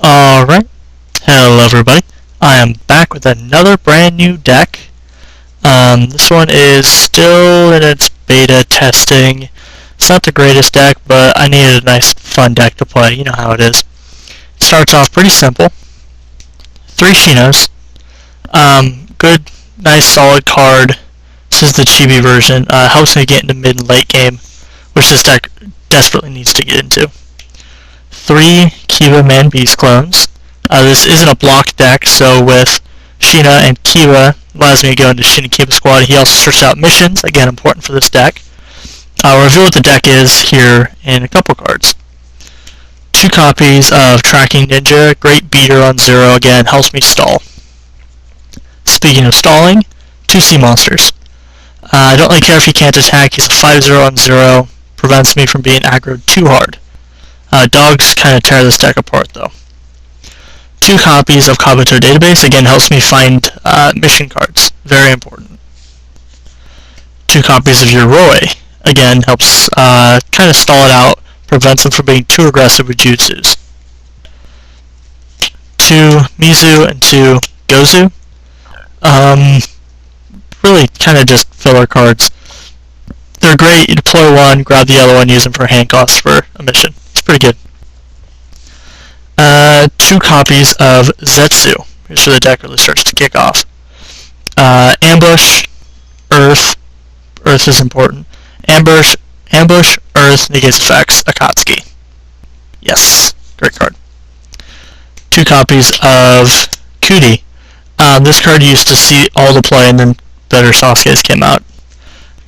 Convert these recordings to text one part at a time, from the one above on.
Alright, hello everybody. I am back with another brand new deck. This one is still in its beta testing. It's not the greatest deck, but I needed a nice fun deck to play. You know how it is. It starts off pretty simple. 3 Shinos. Good, nice, solid card. This is the chibi version. Helps me get into mid and late game, which this deck desperately needs to get into. 3 Kiba Man Beast clones. This isn't a block deck, so with Sheena and Kiba, allows me to go into Sheena Kiba squad. He also searches out missions, again important for this deck. I'll reveal what the deck is here in a couple cards. 2 copies of Tracking Ninja, great beater on 0, again, helps me stall. Speaking of stalling, 2 Sea Monsters. I don't really care if he can't attack, he's a 5-0 on 0, prevents me from being aggroed too hard. Dogs kind of tear this deck apart though. 2 copies of Kabuto Database, again helps me find mission cards, very important. 2 copies of Yoroi, again helps kind of stall it out, prevents him from being too aggressive with jutsus. 2 Mizu and 2 Gozu. Really kind of just filler cards. They're great, you deploy one, grab the other one, use them for hand cost for a mission. It's pretty good. 2 copies of Zetsu. Here's where the deck really starts to kick off. Ambush, Earth. Earth is important. Ambush, Earth, negates effects, Akatsuki. Yes, great card. 2 copies of Kuti. This card used to see all the play, and then better Sasuke's came out.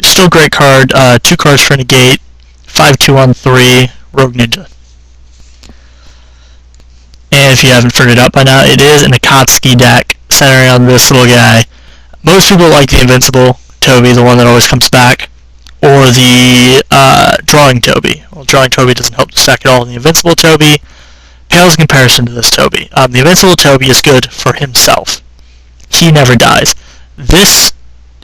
Still great card. 2 cards for negate. 5-2 on 3. Rogue Ninja. And if you haven't figured it out by now, it is an Akatasuki deck centering on this little guy. Most people like the Invincible Toby, the one that always comes back, or the Drawing Toby. Well, Drawing Toby doesn't help the stack at all. The Invincible Toby pales in comparison to this Toby. The Invincible Toby is good for himself. He never dies. This,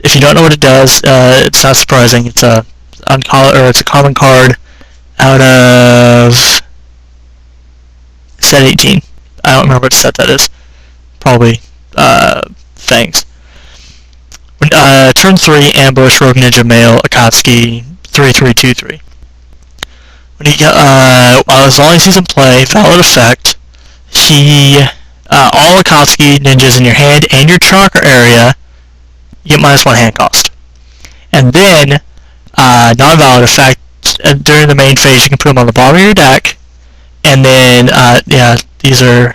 if you don't know what it does, it's not surprising. It's a common card out of set 18. I don't remember what set that is. Probably Fangs. Turn 3, Ambush, Rogue Ninja, Male, Akatsuki, 3-3-2-3. When he as long as he's in play, valid effect, all Akatsuki ninjas in your hand and your chakra area, you get -1 hand cost. And then, non-valid effect, during the main phase you can put them on the bottom of your deck, and then, yeah, these are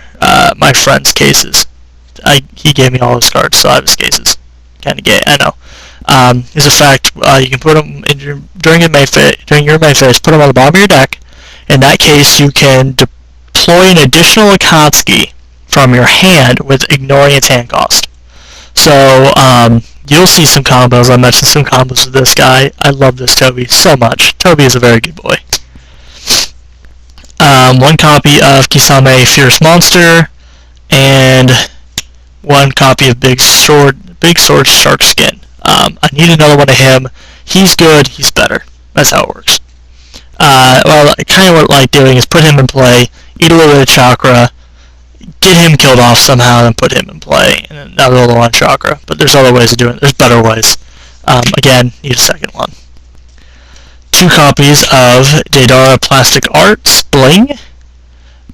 my friend's cases. He gave me all his cards, so I have his cases. Kinda gay, I know. His effect, you can put them during your main phase, put them on the bottom of your deck. In that case, you can deploy an additional Akatsuki from your hand with ignoring its hand cost. So, you'll see some combos. I mentioned some combos with this guy. I love this Toby so much. Toby is a very good boy. 1 copy of Kisame Fierce Monster, and 1 copy of Big Sword Shark Skin. I need another one of him. He's good, he's better. That's how it works. Well, kind of what I like doing is put him in play, eat a little bit of chakra, get him killed off somehow, and put him in play, and another low on chakra. But there's other ways of doing it. There's better ways. Again, need a second one. 2 copies of Deidara Plastic Arts Bling.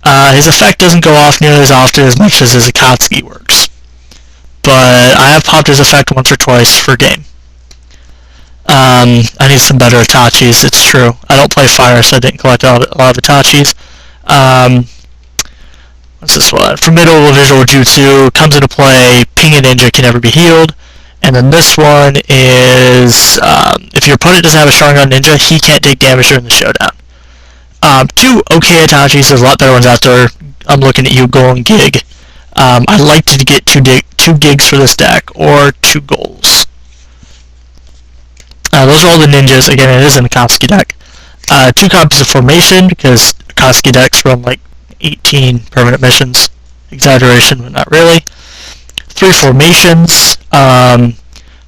His effect doesn't go off nearly as often as much as his Akatsuki works. But I have popped his effect once or twice for game. I need some better Itachis, it's true. I don't play fire, so I didn't collect a lot of Itachis. What's this one? Formidable Visual Jutsu comes into play, Ping a Ninja can never be healed. And then this one is, if your opponent doesn't have a Sharingan Ninja, he can't take damage during the showdown. 2 okay Itachis, there's a lot better ones out there. I'm looking at you, Golden Gig. I'd like to get 2 gigs for this deck, or 2 goals. Those are all the ninjas. Again, it is an Akatsuki deck. 2 copies of Formation, because Akatsuki decks run like 18 permanent missions. Exaggeration, but not really. 3 Formations.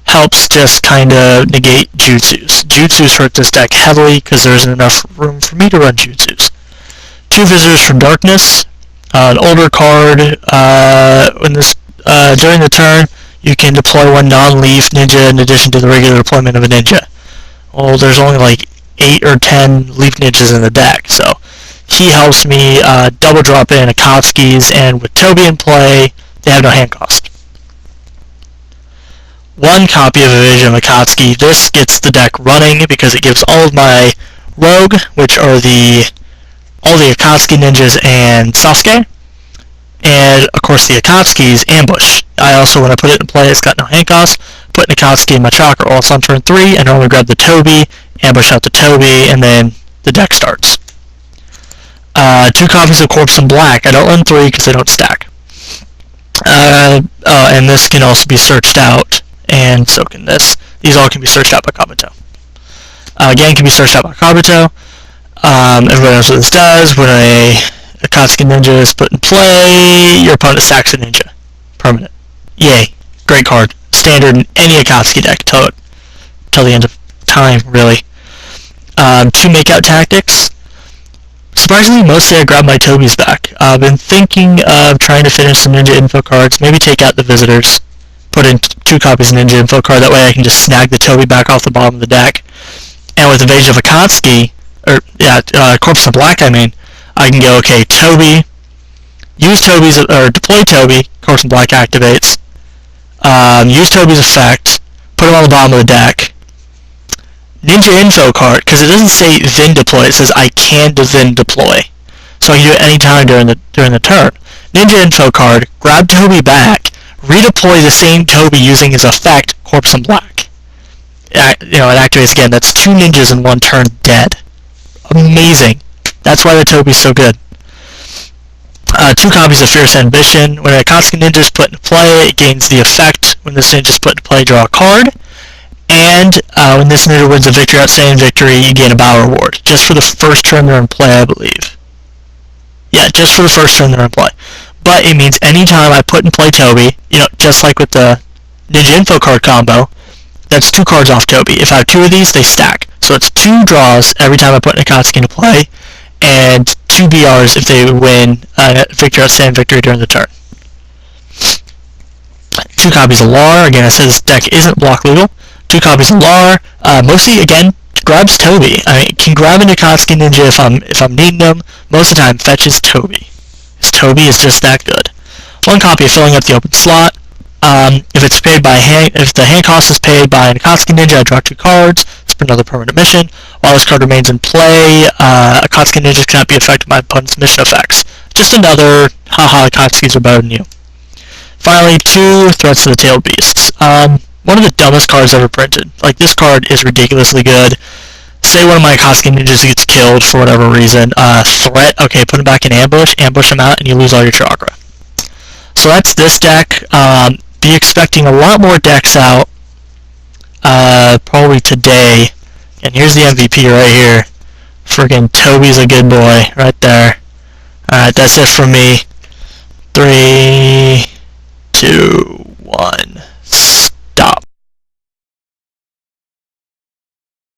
Helps just kind of negate jutsus. Jutsus hurt this deck heavily because there isn't enough room for me to run jutsus. 2 Visitors from Darkness. An older card, during the turn, you can deploy one non-leaf ninja in addition to the regular deployment of a ninja. Well, there's only like 8 or 10 leaf ninjas in the deck, so he helps me double drop in Akatsuki's, and with Toby in play, they have no hand cost. One copy of a Vision of Akatsuki. This gets the deck running because it gives all of my Rogue, which are all the Akatsuki ninjas and Sasuke, and of course the Akatsuki's Ambush. I also, when I put it in play, it's got no hand cost. Put an Akatsuki in my chakra also on turn 3, and normally grab the Toby, ambush out the Toby, and then the deck starts. 2 copies of Corpse in Black. I don't run 3 because they don't stack. And this can also be searched out, and so can this. These all can be searched out by Kabuto. Again, can be searched out by Kabuto. Everybody knows what this does. When a Akatsuki ninja is put in play, your opponent stacks a ninja. Permanent. Yay. Great card. Standard in any Akatsuki deck till the end of time, really. 2 makeout tactics. Surprisingly, mostly I grab my Tobys back. I've been thinking of trying to finish some ninja info cards, maybe take out the visitors, put in 2 copies of ninja info card, that way I can just snag the Toby back off the bottom of the deck. And with Invasion of Akatsuki, Corpse in Black, I can go, okay, Toby, use Toby's, or deploy Toby, Corpse in Black activates, use Toby's effect, put him on the bottom of the deck, Ninja info card, because it doesn't say then deploy, it says I can then deploy. So I can do it anytime during the turn. Ninja info card, grab Toby back, redeploy the same Toby using his effect, Corpse in Black. It activates again. That's 2 ninjas in 1 turn dead. Amazing. That's why the Toby's so good. 2 copies of Fierce Ambition. When a Akatsuki ninja is put into play, it gains the effect. When this ninja is put into play, draw a card. And when this ninja wins a victory, outstanding victory, you gain a battle reward. Just for the first turn they're in play, I believe. Yeah, just for the first turn they're in play. But it means anytime I put in play Toby, just like with the Ninja Info card combo, that's 2 cards off Toby. If I have 2 of these, they stack. So it's 2 draws every time I put an Akatsuki into play, and 2 BRs if they win victory, outstanding victory during the turn. 2 copies of Lar. Again, I said this deck isn't block legal. 2 copies of Lar. Mostly, again, grabs Toby. It can grab an Akatsuki ninja if I'm needing them. Most of the time, fetches Toby. Because Toby is just that good. 1 copy of Filling Up the Open Slot. If it's paid by if the hand cost is paid by an Akatsuki ninja, I draw 2 cards. Spend another permanent mission. While this card remains in play, Akatsuki ninjas cannot be affected by my opponent's mission effects. Just another, haha, Akatsukis are better than you. Finally, 2 Threats to the Tailed Beasts. One of the dumbest cards ever printed. Like, this card is ridiculously good. Say one of my Akatsuki ninjas gets killed for whatever reason. Threat, okay, put him back in ambush him out, and you lose all your chakra. So that's this deck. Be expecting a lot more decks out, probably today. And here's the MVP right here. Friggin' Toby's a good boy, right there. Alright, that's it from me. 3, 2,